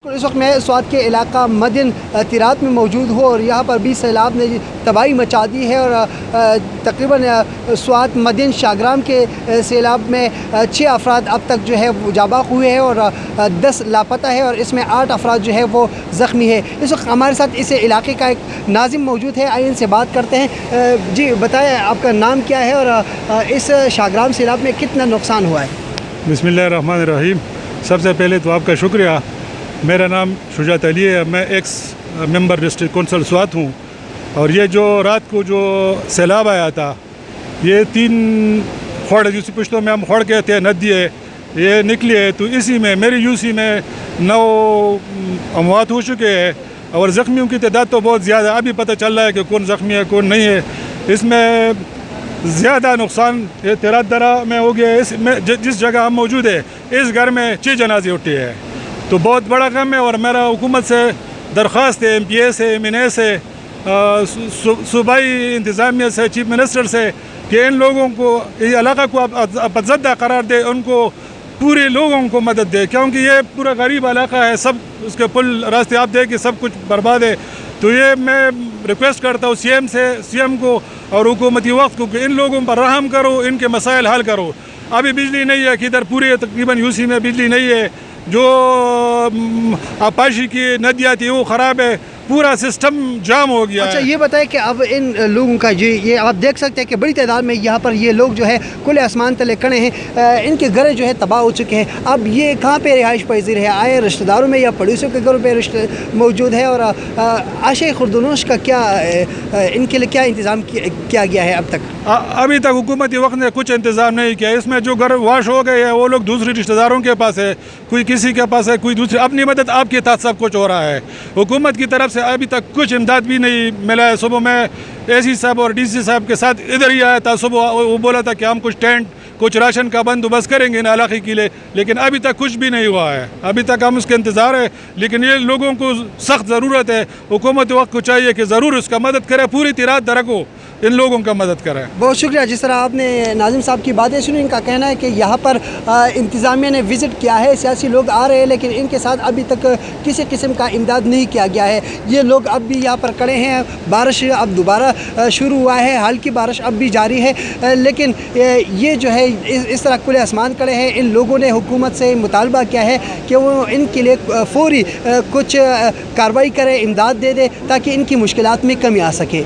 اس وقت میں سوات کے علاقہ مدین تیرات میں موجود ہوں اور یہاں پر بھی سیلاب نے تباہی مچا دی ہے اور تقریباً سوات مدین شاہگرام کے سیلاب میں 6 افراد اب تک جو ہے وہ جاباق ہوئے ہیں اور 10 لاپتہ ہے اور اس میں 8 افراد جو ہے وہ زخمی ہے۔ اس وقت ہمارے ساتھ اس علاقے کا ایک ناظم موجود ہے، آئیے ان سے بات کرتے ہیں۔ جی بتائیں آپ کا نام کیا ہے اور اس شاہگرام سیلاب میں کتنا نقصان ہوا ہے؟ بسم اللہ الرحمن الرحیم۔ سب سے پہلے تو آپ کا شکریہ۔ میرا نام شجاعت علی ہے، میں ایکس ممبر ڈسٹرکٹ کونسل سوات ہوں، اور یہ جو رات کو جو سیلاب آیا تھا، یہ 3 خوڑ جس پشتوں میں ہم خوڑ کہتے ہیں ندی ہے، یہ نکلی ہے، تو اسی میں میری یوسی میں 9 اموات ہو چکے ہیں اور زخمیوں کی تعداد تو بہت زیادہ ہے۔ ابھی پتہ چل رہا ہے کہ کون زخمی ہے کون نہیں ہے۔ اس میں زیادہ نقصان تیرات درہ میں ہو گیا ہے۔ اس میں جس جگہ ہم موجود ہے اس گھر میں 6 جنازے اٹھے ہیں، تو بہت بڑا غم ہے۔ اور میرا حکومت سے درخواست ہے، MP سے، MNA سے، صوبائی انتظامیہ سے، چیف منسٹر سے، کہ ان لوگوں کو یہ علاقہ کو اپزدہ قرار دے، ان کو پورے لوگوں کو مدد دے، کیونکہ یہ پورا غریب علاقہ ہے، سب اس کے پل راستے آپ دیکھ کے سب کچھ برباد ہے۔ تو یہ میں ریکویسٹ کرتا ہوں CM کو اور حکومتی وقت کو کہ ان لوگوں پر رحم کرو، ان کے مسائل حل کرو۔ ابھی بجلی نہیں ہے، کدھر پورے تقریباً UC میں بجلی نہیں ہے، جو آپاشی کی ندیاں تھی وہ خراب ہے، پورا سسٹم جام ہو گیا ہے۔ اچھا یہ بتائیں کہ اب ان لوگوں کا یہ آپ دیکھ سکتے ہیں کہ بڑی تعداد میں یہاں پر یہ لوگ جو ہے کھلے آسمان تلے کھڑے ہیں، ان کے گھر جو ہے تباہ ہو چکے ہیں۔ اب یہ کہاں پہ رہائش پذیر ہے؟ آئے رشتہ داروں میں یا پڑوسیوں کے گھروں پہ موجود ہے؟ اور عاشق خوردنوش کا کیا ان کے لیے کیا انتظام کیا گیا ہے اب تک؟ ابھی تک حکومتی وقت نے کچھ انتظام نہیں کیا۔ اس میں جو گھر واش ہو گئے ہیں وہ لوگ دوسری رشتہ داروں کے پاس ہے، کوئی کسی کے پاس ہے، کوئی دوسری اپنی مدد آپ کے تحت سب کچھ ہو رہا ہے۔ حکومت کی طرف سے ابھی تک کچھ امداد بھی نہیں ملا ہے۔ صبح میں AC صاحب اور DC صاحب کے ساتھ ادھر ہی آیا تھا، صبح وہ بولا تھا کہ ہم کچھ ٹینٹ کچھ راشن کا بندوبست کریں گے ان علاقے کے لیے، لیکن ابھی تک کچھ بھی نہیں ہوا ہے۔ ابھی تک ہم اس کے انتظار ہے، لیکن یہ لوگوں کو سخت ضرورت ہے۔ حکومت وقت کو چاہیے کہ ضرور اس کا مدد کرے، پوری تیرات درہ کو ان لوگوں کا مدد کرے۔ بہت شکریہ۔ جس طرح آپ نے ناظم صاحب کی باتیں سنی، ان کا کہنا ہے کہ یہاں پر انتظامیہ نے وزٹ کیا ہے، سیاسی لوگ آ رہے ہیں، لیکن ان کے ساتھ ابھی تک کسی قسم کا امداد نہیں کیا گیا ہے۔ یہ لوگ اب بھی یہاں پر کھڑے ہیں، بارش اب دوبارہ شروع ہوا ہے، ہلکی بارش اب بھی جاری ہے، لیکن یہ جو ہے اس طرح کھلے آسمان کھڑے ہیں۔ ان لوگوں نے حکومت سے مطالبہ کیا ہے کہ وہ ان کے لیے فوری کچھ کارروائی کرے، امداد دے دے، تاکہ ان کی مشکلات میں کمی آ سکے۔